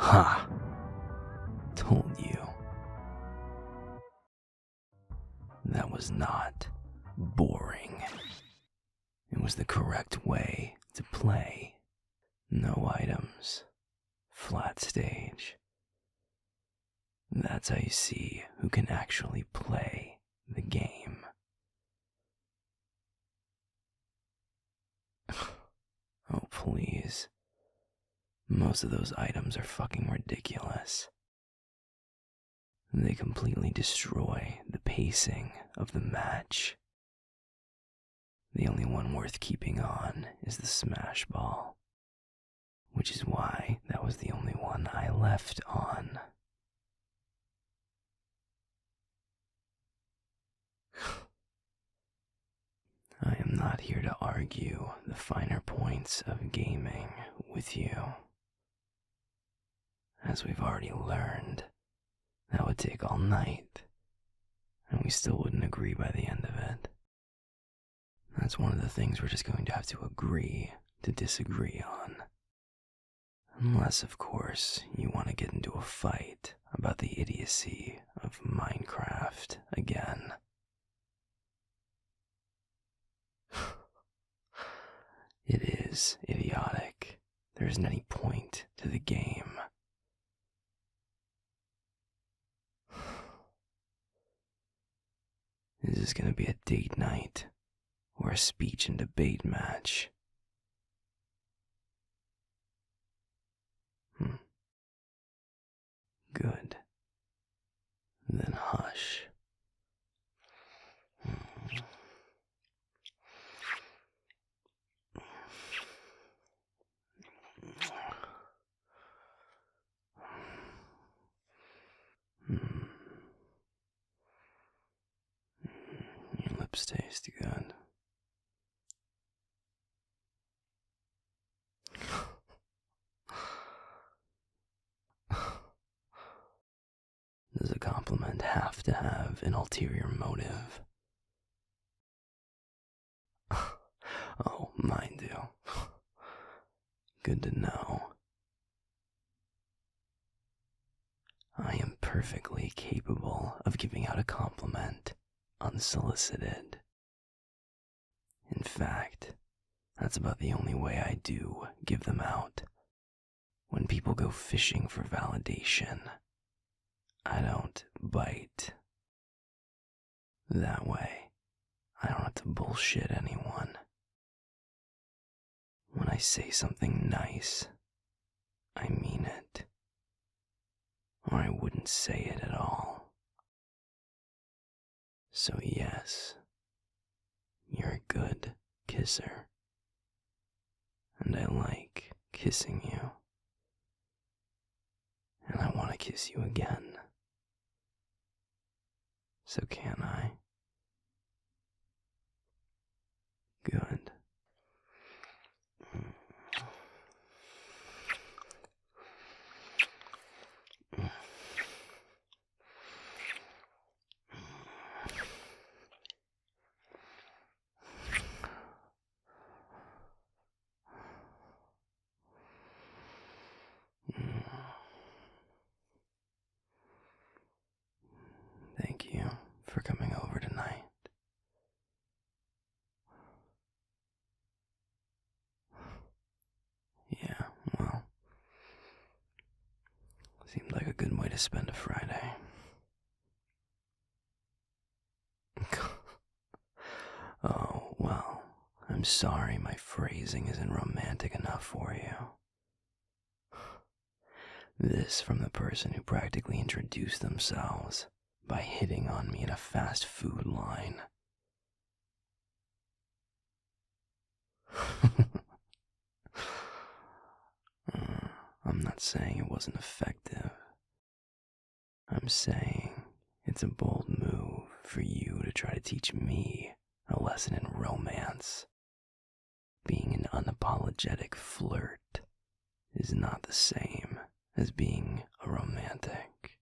Ha! Told you. That was not boring. It was the correct way to play. No items. Flat stage. That's how you see who can actually play the game. Oh, please. Most of those items are fucking ridiculous. They completely destroy the pacing of the match. The only one worth keeping on is the smash ball, which is why that was the only one I left on. I am not here to argue the finer points of gaming with you. As we've already learned, that would take all night, and we still wouldn't agree by the end of it. That's one of the things we're just going to have to agree to disagree on. Unless, of course, you want to get into a fight about the idiocy of Minecraft again. It is idiotic. There isn't any point to the game. Is this going to be a date night or a speech and debate match? Good. Then hush. Your lips taste good. Does a compliment have to have an ulterior motive? Oh, mine do. Good to know. I am perfectly capable of giving out a compliment unsolicited. In fact, that's about the only way I do give them out. When people go fishing for validation, I don't bite. That way, I don't have to bullshit anyone. When I say something nice, I mean it. Or I wouldn't say it at all. So yes, you're a good kisser. And I like kissing you. And I want to kiss you again. So can I? Good. Thank you for coming over tonight. Yeah, well, seemed like a good way to spend a Friday. Oh, well, I'm sorry my phrasing isn't romantic enough for you. This from the person who practically introduced themselves by hitting on me in a fast food line. I'm not saying it wasn't effective. I'm saying it's a bold move for you to try to teach me a lesson in romance. Being an unapologetic flirt is not the same as being a romantic.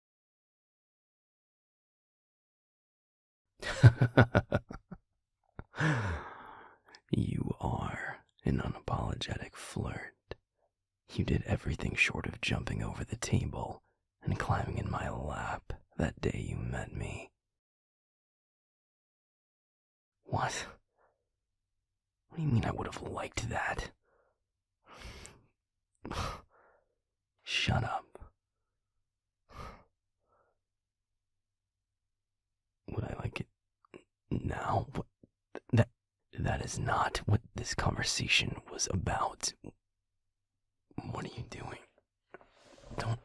You are an unapologetic flirt. You did everything short of jumping over the table and climbing in my lap that day you met me. What? What do you mean I would have liked that? Shut up. Would I like it now? What? That is not what this conversation was about. What are you doing? Don't...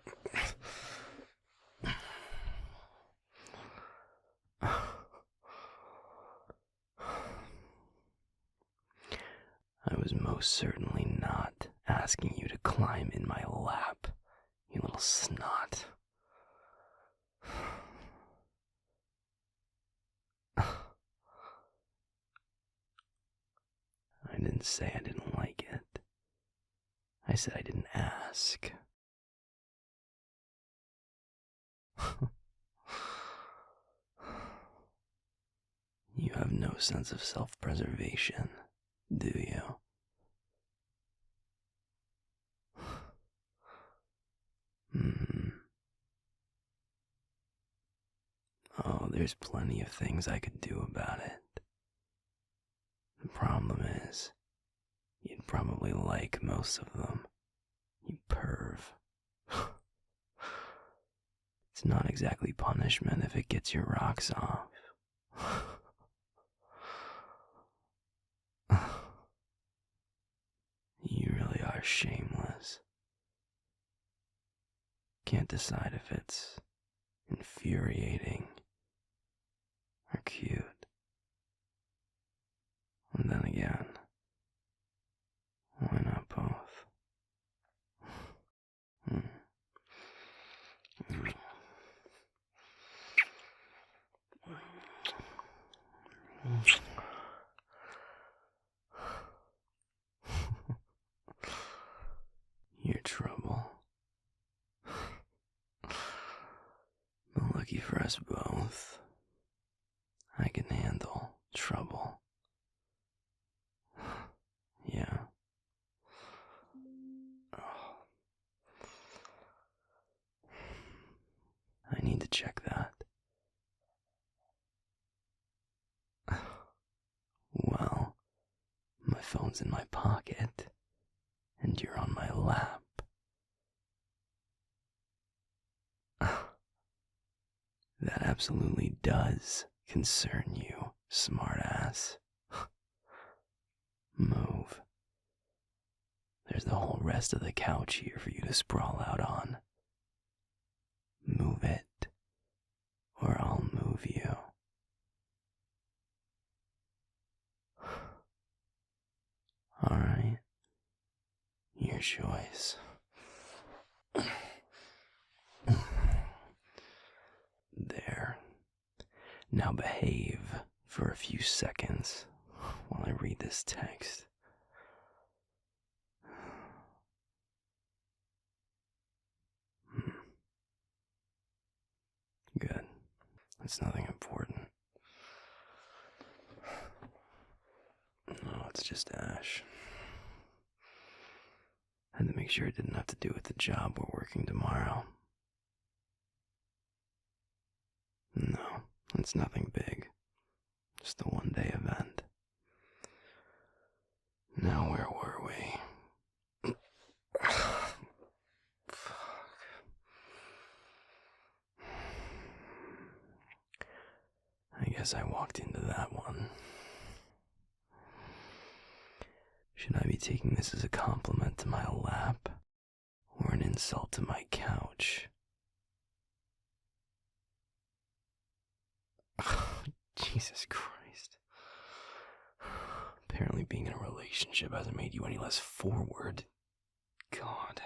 I was most certainly not asking you to climb in my lap, you little snot. I didn't say I didn't like it. I said I didn't ask. You have no sense of self-preservation, do you? Oh, there's plenty of things I could do about it. The problem is, you'd probably like most of them, you perv. It's not exactly punishment if it gets your rocks off. You really are shameless. Can't decide if it's infuriating or cute. And then again, why not both? You're trouble. But lucky for us both, I can handle trouble. Yeah. I need to check that. Well, my phone's in my pocket, and you're on my lap. That absolutely does concern you, smartass. Move. There's the whole rest of the couch here for you to sprawl out on. Move it, or I'll move you. Alright, your choice. There. Now behave for a few seconds while I read this text. Good. It's nothing important. No, it's just Ash. Had to make sure it didn't have to do with the job we're working tomorrow. No, it's nothing big. Just a one-day event. Now where were we? Fuck. I guess I walked into that one. Should I be taking this as a compliment to my lap, or an insult to my couch? Jesus Christ. Apparently being in a relationship hasn't made you any less forward. God.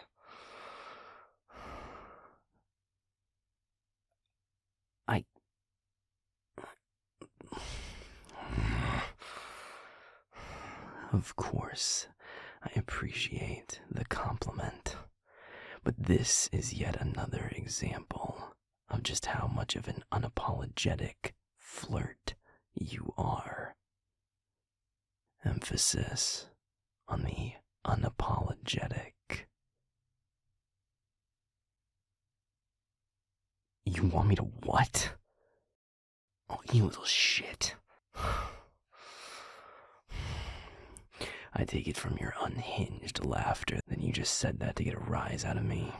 Of course, I appreciate the compliment, but this is yet another example of just how much of an unapologetic flirt you are. Emphasis on the unapologetic. You want me to what? Oh, you little shit. I take it from your unhinged laughter that you just said that to get a rise out of me.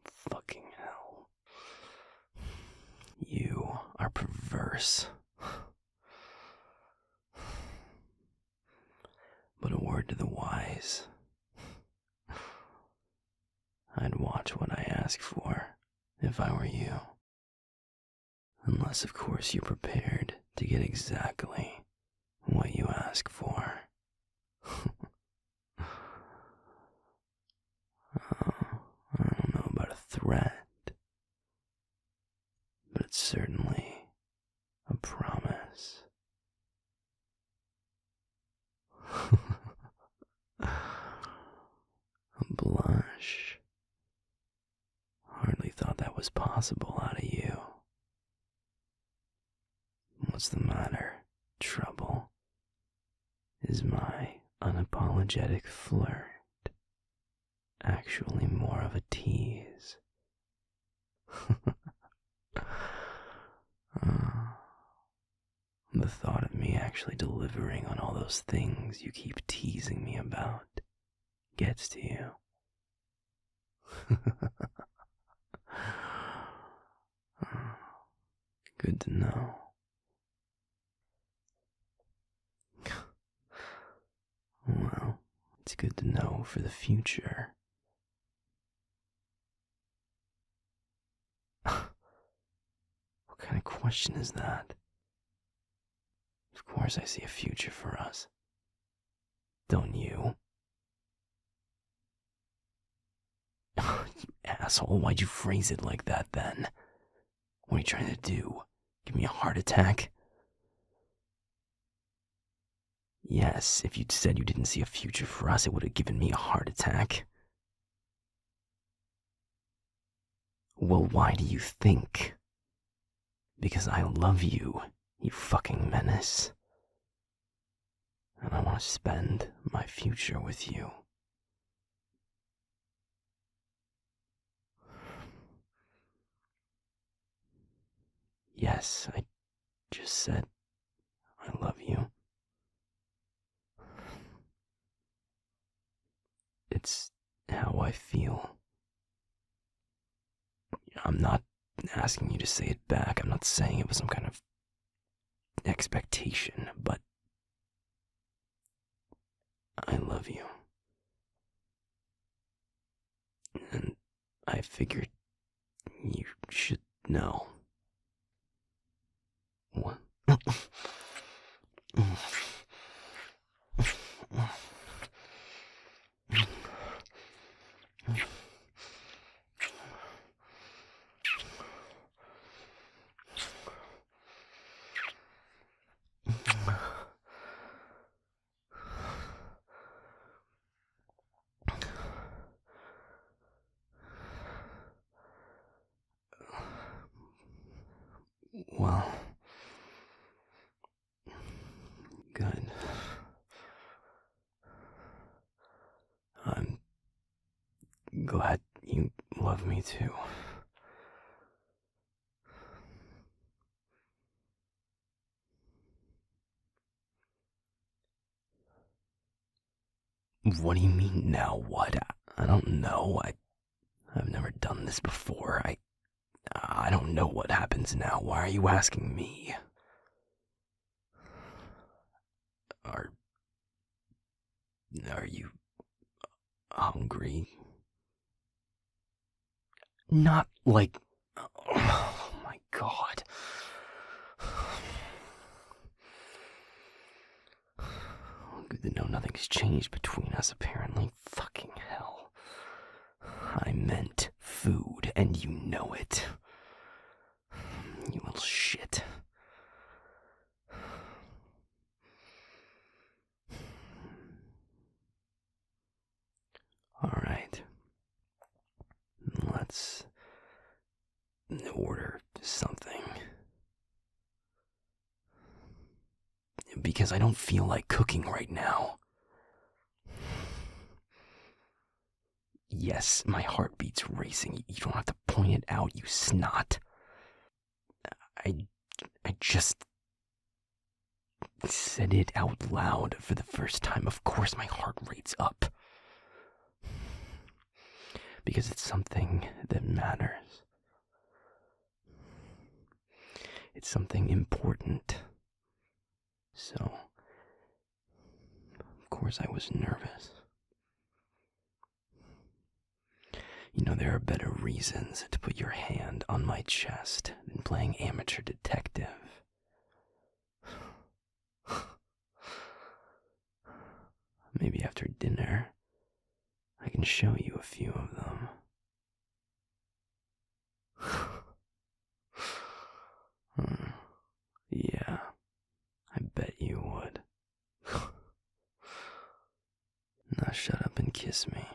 Fucking hell. You are perverse. But a word to the wise. I'd watch what I ask for if I were you. Unless, of course, you're prepared to get exactly what you ask for. I don't know about a threat, but it's certainly a promise. A blush. Hardly thought that was possible out of you. What's the matter? Trouble? Is my unapologetic flirt actually more of a tease? The thought of me actually delivering on all those things you keep teasing me about gets to you. Good to know. Well, it's good to know for the future. What kind of question is that? Of course I see a future for us. Don't you? You asshole, why'd you phrase it like that then? What are you trying to do? Give me a heart attack? Yes, if you'd said you didn't see a future for us, it would have given me a heart attack. Well, why do you think? Because I love you, you fucking menace. And I want to spend my future with you. Yes, I just said I love you. It's how I feel. I'm not asking you to say it back. I'm not saying it was some kind of expectation, but I love you. And I figured you should know. What? Well, good. I'm glad you love me too. What do you mean now? What? I don't know. I've never done this before. I don't know what happens now. Why are you asking me? Are you hungry? Not like... Oh my god. Good to know nothing's changed between us, apparently. Fucking hell. I meant food, and you know it. You little shit. Alright. Let's order something. Because I don't feel like cooking right now. yes, my heartbeat's racing. You don't have to point it out, you snot. I just said it out loud for the first time. Of course my heart rate's up. Because it's something that matters. It's something important. So, of course I was nervous. You know, there are better reasons to put your hand on my chest than playing amateur detective. Maybe after dinner, I can show you a few of them. Yeah, I bet you would. Now shut up and kiss me.